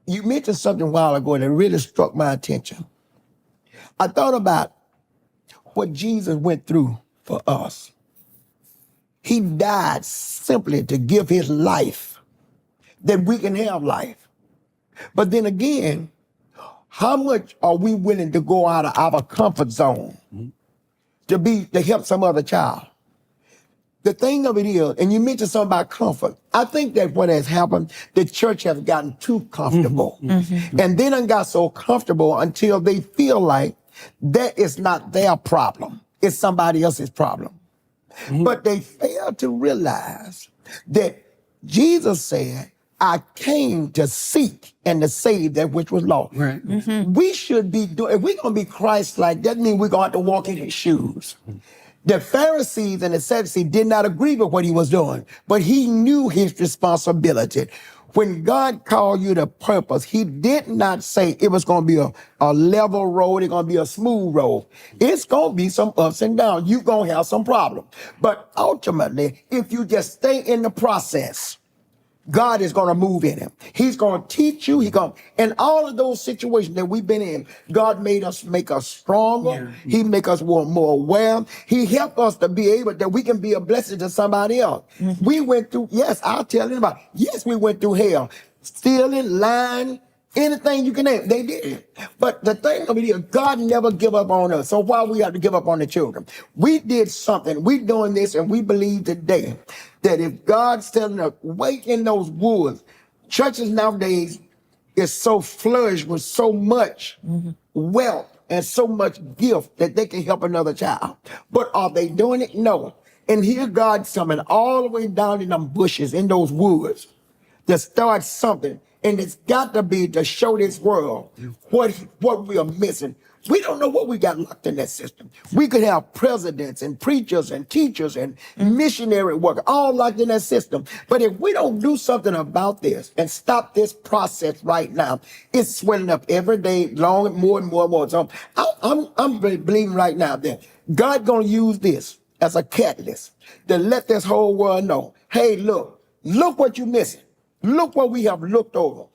you mentioned something a while ago that really struck my attention. I thought about what Jesus went through for us. He died simply to give his life that we can have life. But then again, how much are we willing to go out of our comfort zone to help some other child? The thing of it is, and you mentioned something about comfort, I think that what has happened, the church has gotten too comfortable. And they done got so comfortable until they feel like that is not their problem. It's somebody else's problem. But they fail to realize that Jesus said, I came to seek and to save that which was lost. Right. We should be doing, if we're going to be Christ-like, that means we're going to have to walk in his shoes. The Pharisees and the Sadducees did not agree with what he was doing, but he knew his responsibility. When God called you to purpose, he did not say it was going to be a level road, it's going to be a smooth road. It's going to be some ups and downs. You're going to have some problems. But ultimately, if you just stay in the process, God is going to move in him. He's going to teach you. In all of those situations that we've been in, God make us stronger. Yeah. He make us more aware. He helped us to be able that we can be a blessing to somebody else. We went through, yes, I'll tell anybody, yes, we went through hell. Stealing, lying, anything you can name, they did. But the thing of it is, God never give up on us. So why we have to give up on the children? We did something. We doing this, and we believe today that if God's telling us, wait in those woods, churches nowadays is so flourished with so much wealth and so much gift that they can help another child. But are they doing it? No. And here God's coming all the way down in them bushes, in those woods, to start something. And it's got to be to show this world what we are missing. We don't know what we got locked in that system. We could have presidents and preachers and teachers and missionary work all locked in that system. But if we don't do something about this and stop this process right now, it's swelling up every day, more and more. So I'm believing right now that God's going to use this as a catalyst to let this whole world know, hey, look what you're missing. Look what we have looked over.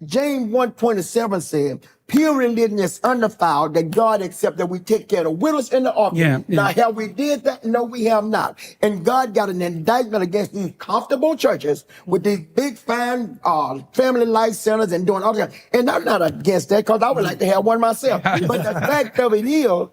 James 1:27 said, pure religion is undefiled, that God accepts that we take care of the widows and the orphans. Yeah. Now, have we did that? No, we have not. And God got an indictment against these comfortable churches with these big, fine family life centers and doing all that. And I'm not against that because I would like to have one myself. But the fact of it is,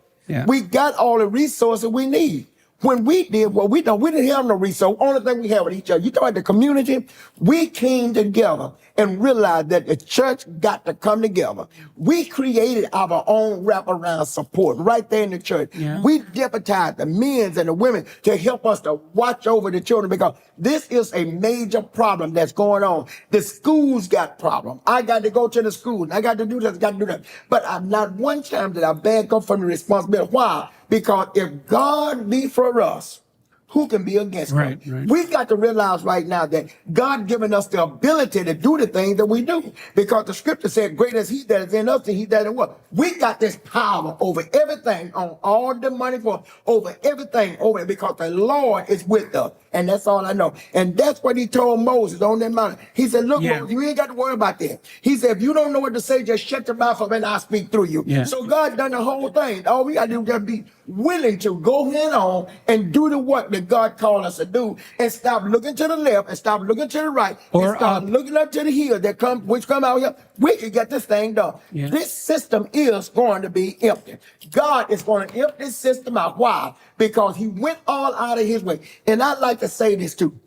we got all the resources we need. When we did what we done, we didn't have no resource. Only thing we have with each other. You talk about the community, we came together and realized that the church got to come together. We created our own wraparound support right there in the church. Yeah. We deputized the men and the women to help us to watch over the children because this is a major problem that's going on. The schools got problems. I got to go to the school. I got to do this, got to do that. But not one time did I back up from the responsibility. Why? Because if God be for us, who can be against us? Right. We've got to realize right now that God given us the ability to do the things that we do. Because the scripture said, greater is he that is in us than he that is in what? We got this power over everything, on all the money for over everything, over it, because the Lord is with us. And that's all I know. And that's what he told Moses on that mountain. He said, look, Moses, you ain't got to worry about that. He said, if you don't know what to say, just shut your mouth up and I'll speak through you. Yeah. So God done the whole thing. All we got to do is just be willing to go head on and do the work that God called us to do, and stop looking to the left and stop looking to the right, and start looking up to the hill which come out here. We can get this thing done. Yeah. This system is going to be empty. God is going to empty this system out. Why? Because he went all out of his way. And I'd like to say this too.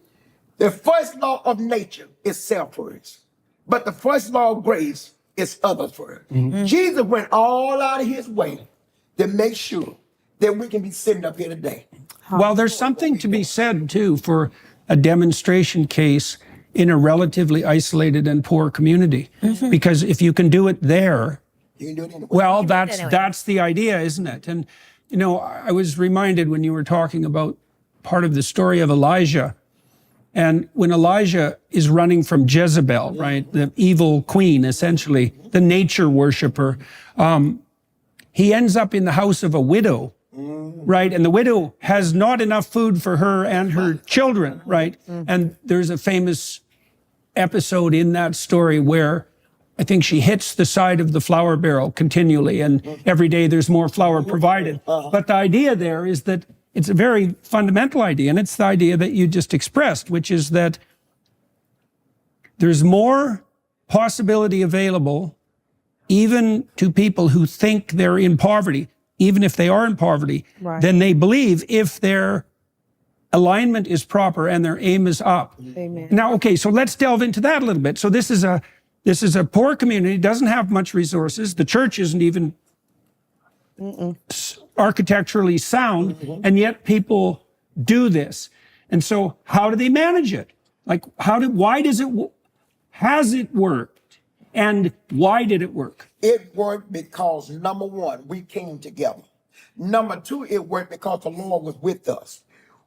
The first law of nature is self first, but the first law of grace is others first. Jesus went all out of his way to make sure that we can be sitting up here today. Well, there's something to be said, too, for a demonstration case in a relatively isolated and poor community. Because if you can do it there, you can do it anywhere. Well, that's the idea, isn't it? And, you know, I was reminded when you were talking about part of the story of Elijah. And when Elijah is running from Jezebel, right, the evil queen, essentially, the nature worshiper, he ends up in the house of a widow. Right, and the widow has not enough food for her and her children, right? And there's a famous episode in that story where I think she hits the side of the flour barrel continually, and every day there's more flour provided. But the idea there is that it's a very fundamental idea, and it's the idea that you just expressed, which is that there's more possibility available even to people who think they're in poverty, even if they are in poverty, than they believe if their alignment is proper and their aim is up. Amen. Now, okay, so let's delve into that a little bit. So this is a poor community, doesn't have much resources. The church isn't even architecturally sound, and yet people do this. And so how do they manage it? Like, has it worked? And why did it work? It worked because, number one, we came together. Number two, it worked because the Lord was with us.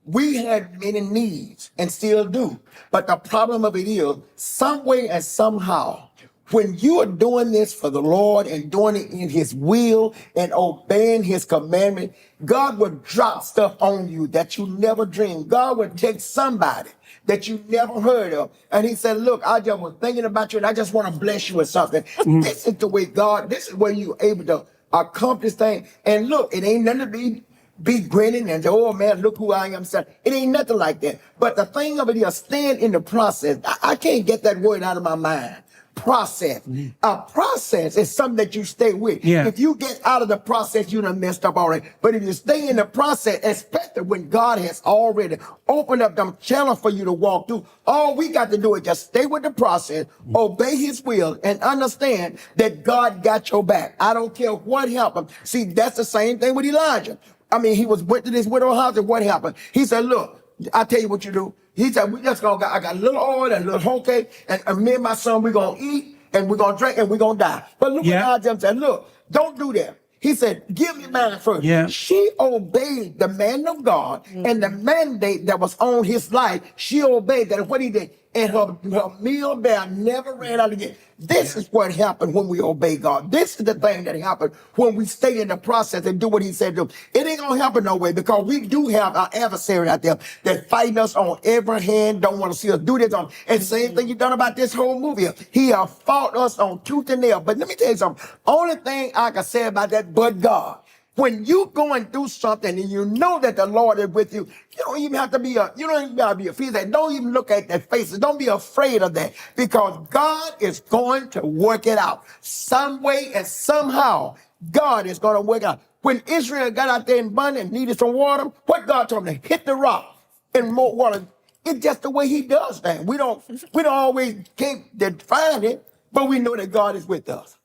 We had many needs and still do. But the problem of it is, some way and somehow, when you are doing this for the Lord and doing it in his will and obeying his commandment, God will drop stuff on you that you never dreamed. God will take somebody that you never heard of. And he said, look, I just was thinking about you and I just want to bless you with something. This is the way this is where you're able to accomplish things. And look, it ain't nothing to be grinning and say, oh man, look who I am. It ain't nothing like that. But the thing of it is, stand in the process. I can't get that word out of my mind. Process. A process is something that you stay with. Yeah. If you get out of the process, you done messed up already. But if you stay in the process, especially when God has already opened up them channels for you to walk through, all we got to do is just stay with the process, obey his will, and understand that God got your back. I don't care what happened. See, that's the same thing with Elijah. I mean, he went to this widow house, and what happened? He said, look, I'll tell you what you do. He said, I got a little oil and a little whole cake, and me and my son, we're going to eat, and we're going to drink, and we're going to die. But look what Elijah said, look, don't do that. He said, give me mine first. Yeah. She obeyed the man of God and the mandate that was on his life. She obeyed that. And what he did, and her meal there never ran out again. This is what happened when we obey God. This is the thing that happened when we stay in the process and do what he said to do. It ain't going to happen no way, because we do have our adversary out there that fighting us on every hand, don't want to see us do this. And same thing you done about this whole movie. He have fought us on tooth and nail. But let me tell you something. Only thing I can say about that, but God. When you going through something and you know that the Lord is with you, you don't even have to be afraid. Don't even look at their faces. Don't be afraid of that, because God is going to work it out. Some way and somehow, God is going to work it out. When Israel got out there in Bunny and needed some water, what God told them? Hit the rock and more water. It's just the way he does things. We don't always can't define it, but we know that God is with us.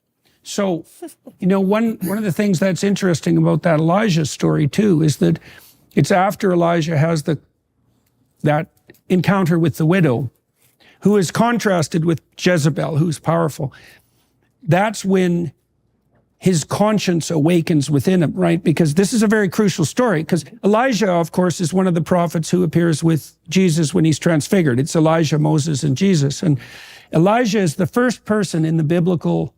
So, one of the things that's interesting about that Elijah story too is that it's after Elijah has that encounter with the widow, who is contrasted with Jezebel, who's powerful. That's when his conscience awakens within him, right? Because this is a very crucial story, because Elijah, of course, is one of the prophets who appears with Jesus when he's transfigured. It's Elijah, Moses, and Jesus. And Elijah is the first person in the biblical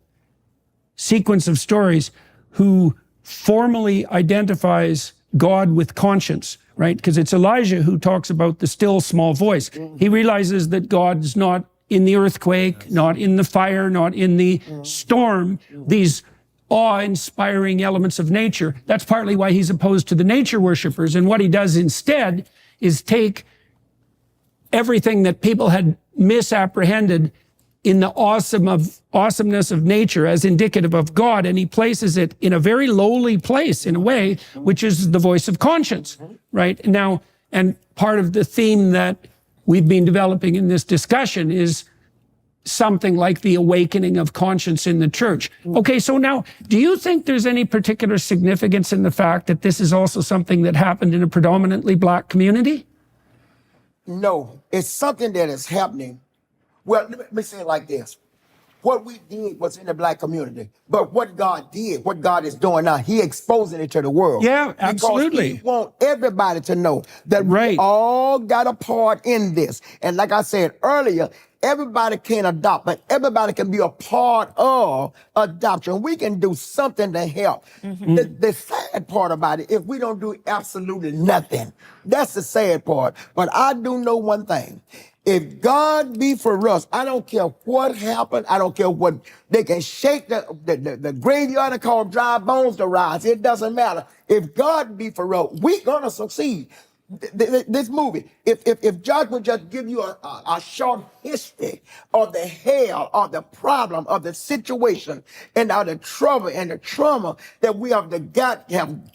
sequence of stories who formally identifies God with conscience, right? Because it's Elijah who talks about the still small voice. He realizes that God's not in the earthquake, not in the fire, not in the storm, these awe-inspiring elements of nature. That's partly why he's opposed to the nature worshipers. And what he does instead is take everything that people had misapprehended in the awesomeness of nature as indicative of God, and he places it in a very lowly place in a way, which is the voice of conscience, right? Now, and part of the theme that we've been developing in this discussion is something like the awakening of conscience in the church. Okay, so now, do you think there's any particular significance in the fact that this is also something that happened in a predominantly black community? No, it's something that is happening. Well, let me say it like this. What we did was in the black community, but what God did, what God is doing now, he exposing it to the world. Yeah, absolutely. Because he want everybody to know that we all got a part in this. And like I said earlier, everybody can adopt, but everybody can be a part of adoption. We can do something to help. The sad part about it, if we don't do absolutely nothing, that's the sad part. But I do know one thing. If God be for us, I don't care what happened. I don't care what, they can shake the graveyard and call dry bones to rise. It doesn't matter. If God be for us, we're going to succeed. This movie, if Judge would just give you a short history of the hell, of the problem, of the situation, and of the trouble and the trauma that we have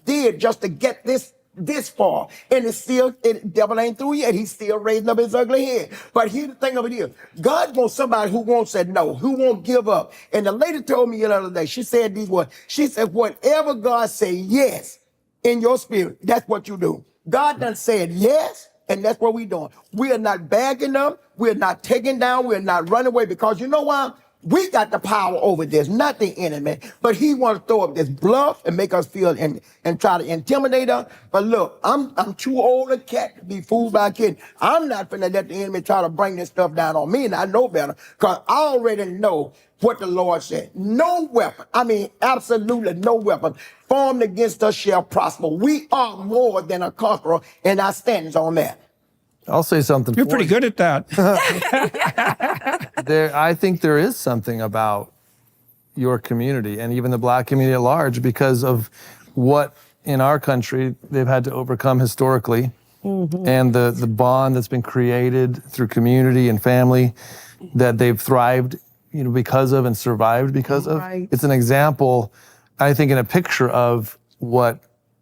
did just to get this far, and devil ain't through yet. He's still raising up his ugly head. But here's the thing over here: God wants somebody who won't say no, who won't give up. And the lady told me the other day, she said these words. She said, "Whatever God say yes in your spirit, that's what you do." God done said yes, and that's what we're doing. We are not bagging up. We're not taking down. We're not running away, because you know why? We got the power over this, not the enemy. But he wants to throw up this bluff and make us feel and try to intimidate us. But look, I'm too old a cat to be fooled by a kid. I'm not finna let the enemy try to bring this stuff down on me, and I know better, because I already know what the Lord said. No weapon, I mean absolutely no weapon formed against us shall prosper. We are more than a conqueror, and I stand on that. I'll say something. You're pretty good at that. I think there is something about your community and even the Black community at large, because of what in our country they've had to overcome historically, and the bond that's been created through community and family that they've thrived, because of and survived because of. Right. It's an example, I think, in a picture of what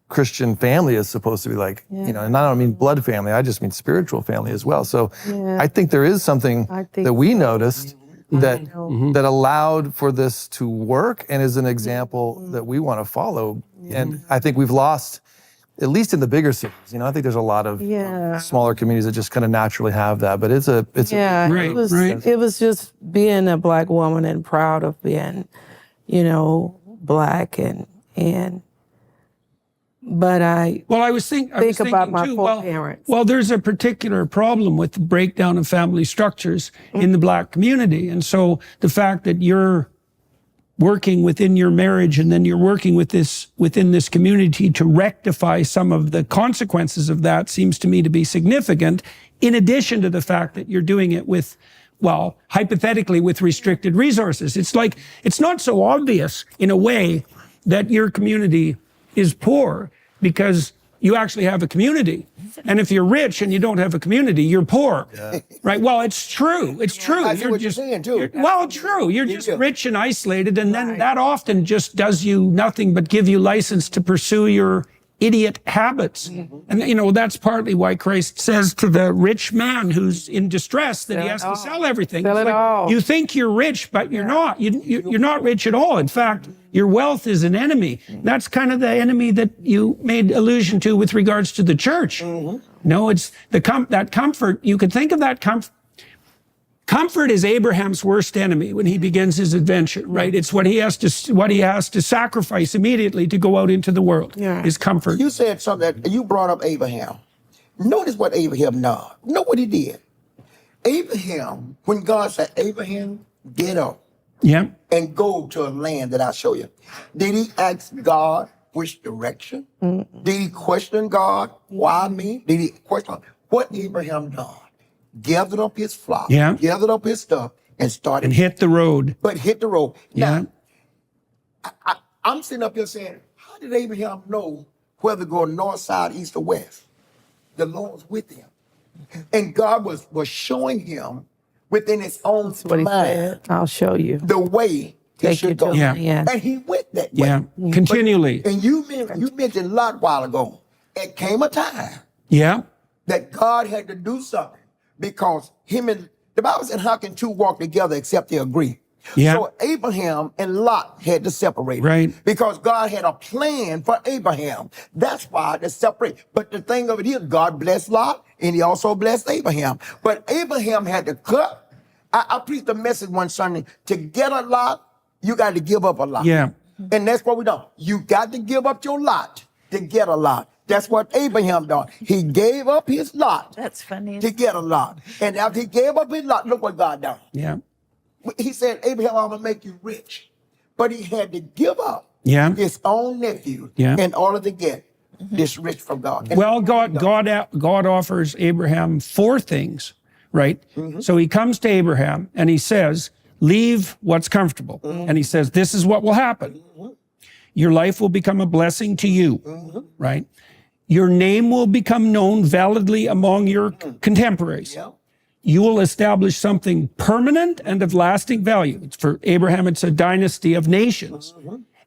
Christian family is supposed to be like, and I don't mean blood family, I just mean spiritual family as well. So I think there is something that we noticed that allowed for this to work and is an example that we want to follow. And I think we've lost, at least in the bigger cities, I think there's a lot of smaller communities that just kind of naturally have that, but it was just being a Black woman and proud of being, Black but I was thinking about my too, poor parents. Well, there's a particular problem with the breakdown of family structures in the Black community. And so the fact that you're working within your marriage and then you're working within this community to rectify some of the consequences of that seems to me to be significant, in addition to the fact that you're doing it with, hypothetically with restricted resources. It's like, it's not so obvious in a way that your community is poor, because you actually have a community. And if you're rich and you don't have a community, you're poor. Right? Well, it's true. It's true. I see what you're saying too. True. You're just rich and isolated, and then that often just does you nothing but give you license to pursue your idiot habits. And that's partly why Christ says to the rich man who's in distress that he has to sell everything. Sell it all. You think you're rich, but you're not. You're not rich at all. In fact, your wealth is an enemy. That's kind of the enemy that you made allusion to with regards to the church. No, it's that comfort. You could think of that comfort. Comfort is Abraham's worst enemy when he begins his adventure, right? It's what he has to sacrifice immediately to go out into the world. Is comfort. You said something that you brought up Abraham. Notice what Abraham did. Know what he did. Abraham, when God said, "Abraham, get up and go to a land that I'll show you," did he ask God which direction? Did he question God? Why me? Did he question what Abraham done? Gathered up his flock, gathered up his stuff, and started. And hit the road. But hit the road. Now, I'm sitting up here saying, how did Abraham know whether to go north, south, east, or west? The Lord was with him. And God was showing him within his own mind. I'll show you the way he should go. And he went that way. Continually. And you mentioned Lot a while ago. It came a time that God had to do something, because the Bible said, how can two walk together except they agree? So Abraham and Lot had to separate. Because God had a plan for Abraham. That's why they separate. But the thing of it is, God blessed Lot and he also blessed Abraham. But Abraham had to cut. I preached a message one Sunday. To get a lot, you got to give up a lot. And that's what we done. You got to give up your lot to get a lot. That's what Abraham done. He gave up his lot. That's funny. To get a lot. And after he gave up his lot, look what God done. He said, Abraham, I'm going to make you rich. But he had to give up his own nephew in order to get this rich from God. And God offers Abraham 4 things right? So he comes to Abraham and he says, leave what's comfortable. And he says, this is what will happen. Your life will become a blessing to you, right? Your name will become known validly among your contemporaries. You will establish something permanent and of lasting value. For Abraham, it's a dynasty of nations.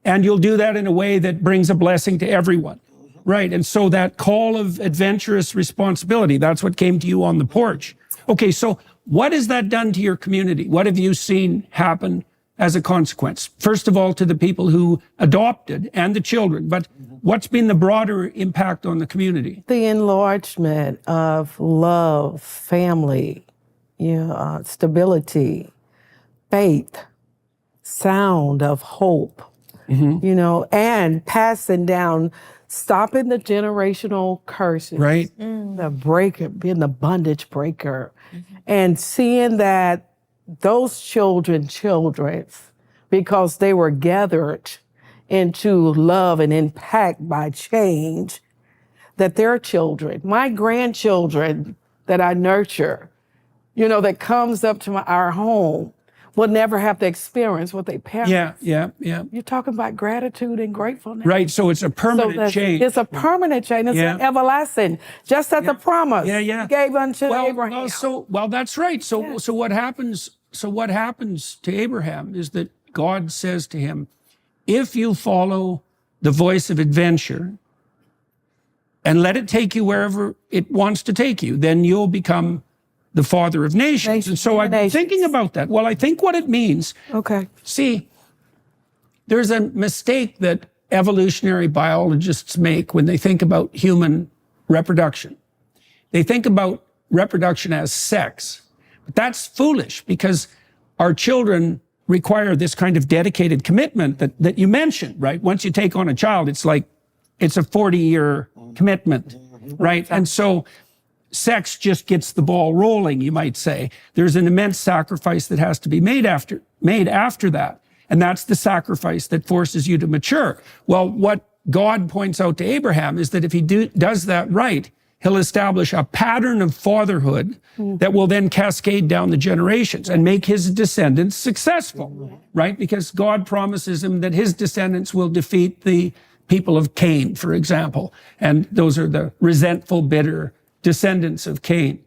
And you'll do that in a way that brings a blessing to everyone. Right, and so that call of adventurous responsibility, that's what came to you on the porch. Okay, so what has that done to your community? What have you seen happen as a consequence? First of all, to the people who adopted and the children, but what's been the broader impact on the community? The enlargement of love, family, stability, faith, sound of hope, and passing down, stopping the generational curses, right? The breaker, being the bondage breaker, and seeing that those children, because they were gathered into love and impact by change, that their children, my grandchildren that I nurture, that comes up to our home, will never have to experience what they parents. Yeah. You're talking about gratitude and gratefulness. Right, so it's a permanent change. It's a permanent change. It's an everlasting, just as the promise he gave unto Abraham. Well, that's right. So what happens? So what happens to Abraham is that God says to him, if you follow the voice of adventure and let it take you wherever it wants to take you, then you'll become the father of nations. And so I've been thinking about that. Well, I think what it means, see, there's a mistake that evolutionary biologists make when they think about human reproduction. They think about reproduction as sex. But that's foolish because our children require this kind of dedicated commitment that you mentioned, right? Once you take on a child, it's like, it's a 40-year commitment, right? And so sex just gets the ball rolling, you might say. There's an immense sacrifice that has to be made after that. And that's the sacrifice that forces you to mature. Well, what God points out to Abraham is that if he does that right, he'll establish a pattern of fatherhood that will then cascade down the generations and make his descendants successful, right? Because God promises him that his descendants will defeat the people of Cain, for example. And those are the resentful, bitter descendants of Cain.